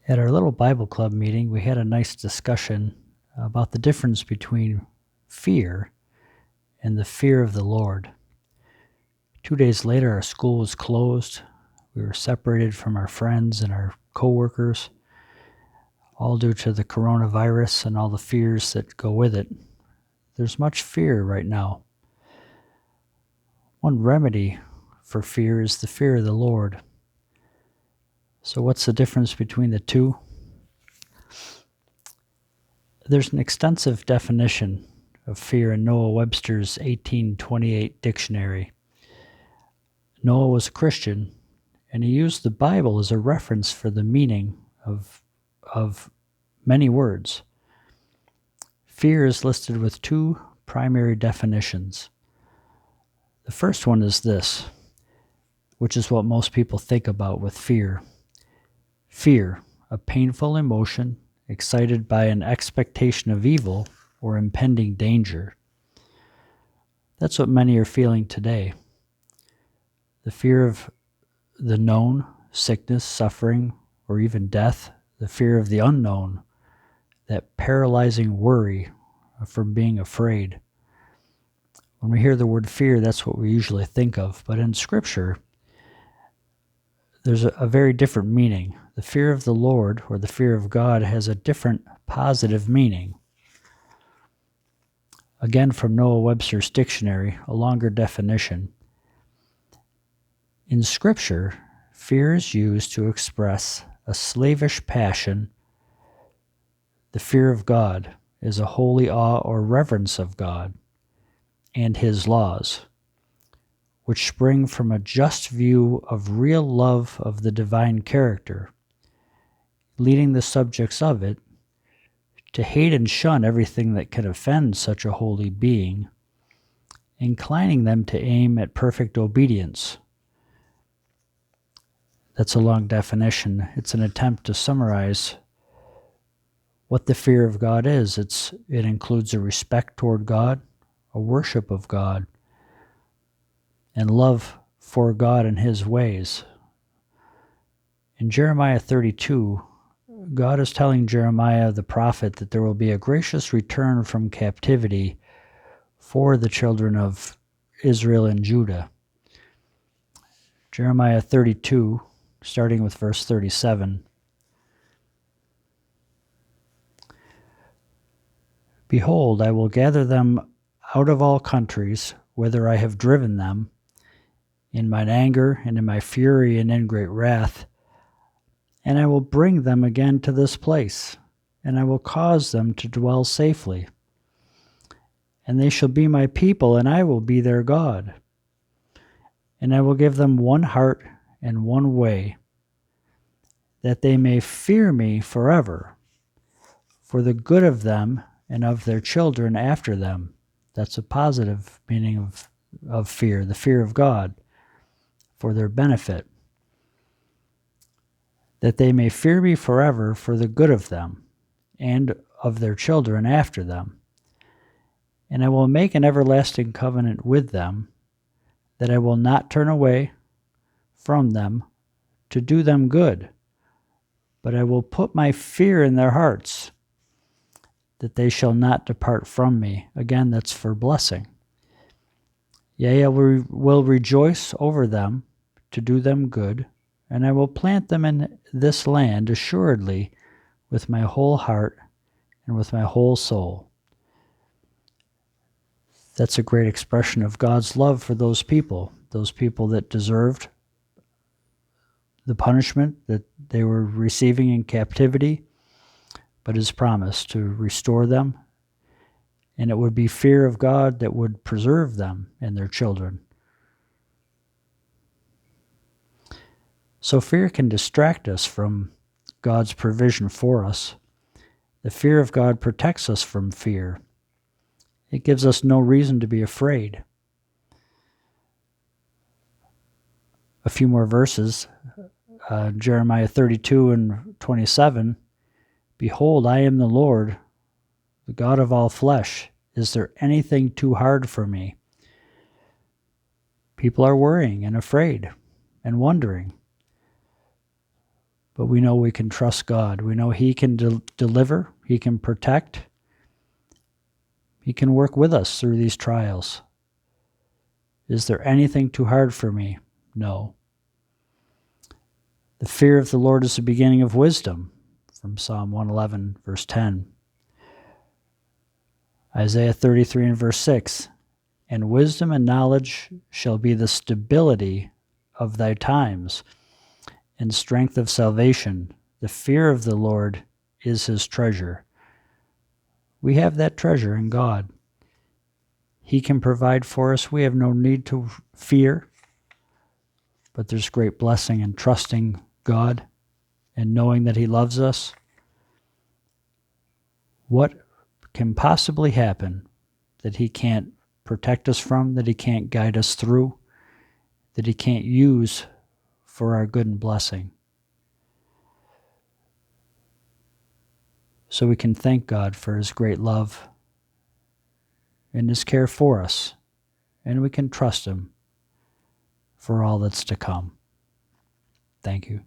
At our little Bible club meeting, we had a nice discussion about the difference between fear and the fear of the Lord. 2 days later, our school was closed. We were separated from our friends and our coworkers, all due to the coronavirus and all the fears that go with it. There's much fear right now. One remedy for fear is the fear of the Lord. So what's the difference between the two? There's an extensive definition of fear in Noah Webster's 1828 dictionary. Noah was a Christian, and he used the Bible as a reference for the meaning of many words. Fear is listed with two primary definitions. The first one is this, which is what most people think about with fear. Fear, a painful emotion excited by an expectation of evil or impending danger. That's what many are feeling today. The fear of the known, sickness, suffering, or even death, the fear of the unknown, that paralyzing worry from being afraid. When we hear the word fear, that's what we usually think of. But in Scripture, there's a very different meaning. The fear of the Lord, or the fear of God, has a different positive meaning. Again, from Noah Webster's dictionary, a longer definition. In Scripture, fear is used to express a slavish passion. The fear of God is a holy awe or reverence of God and His laws, which spring from a just view of real love of the divine character, leading the subjects of it to hate and shun everything that can offend such a holy being, inclining them to aim at perfect obedience. That's a long definition. It's an attempt to summarize what the fear of God is. It includes a respect toward God, a worship of God, and love for God and His ways. In Jeremiah 32, God is telling Jeremiah the prophet that there will be a gracious return from captivity for the children of Israel and Judah. Jeremiah 32, starting with verse 37. Behold, I will gather them out of all countries, whither I have driven them, in mine anger and in my fury and in great wrath, and I will bring them again to this place, and I will cause them to dwell safely. And they shall be my people, and I will be their God. And I will give them one heart and one way, that they may fear me forever, for the good of them and of their children after them. That's a positive meaning of fear, the fear of God, for their benefit. That they may fear me forever for the good of them and of their children after them. And I will make an everlasting covenant with them, that I will not turn away from them to do them good, but I will put my fear in their hearts, that they shall not depart from me. Again, that's for blessing. Yea, I will rejoice over them to do them good, and I will plant them in this land assuredly with my whole heart and with my whole soul. That's a great expression of God's love for those people that deserved the punishment that they were receiving in captivity, but His promise to restore them, and it would be fear of God that would preserve them and their children. So fear can distract us from God's provision for us. The fear of God protects us from fear. It gives us no reason to be afraid. A few more verses, Jeremiah 32 and 27. Behold, I am the Lord, the God of all flesh. Is there anything too hard for me? People are worrying and afraid and wondering. But we know we can trust God. We know He can deliver, He can protect, He can work with us through these trials. Is there anything too hard for me? No. The fear of the Lord is the beginning of wisdom, from Psalm 111, verse 10. Isaiah 33 and verse 6. And wisdom and knowledge shall be the stability of thy times, and strength of salvation. The fear of the Lord is his treasure. We have that treasure in God. He can provide for us. We have no need to fear, but there's great blessing in trusting God and knowing that He loves us. What can possibly happen that He can't protect us from, that He can't guide us through, that He can't use for our good and blessing? So we can thank God for His great love and His care for us, and we can trust Him for all that's to come. Thank you.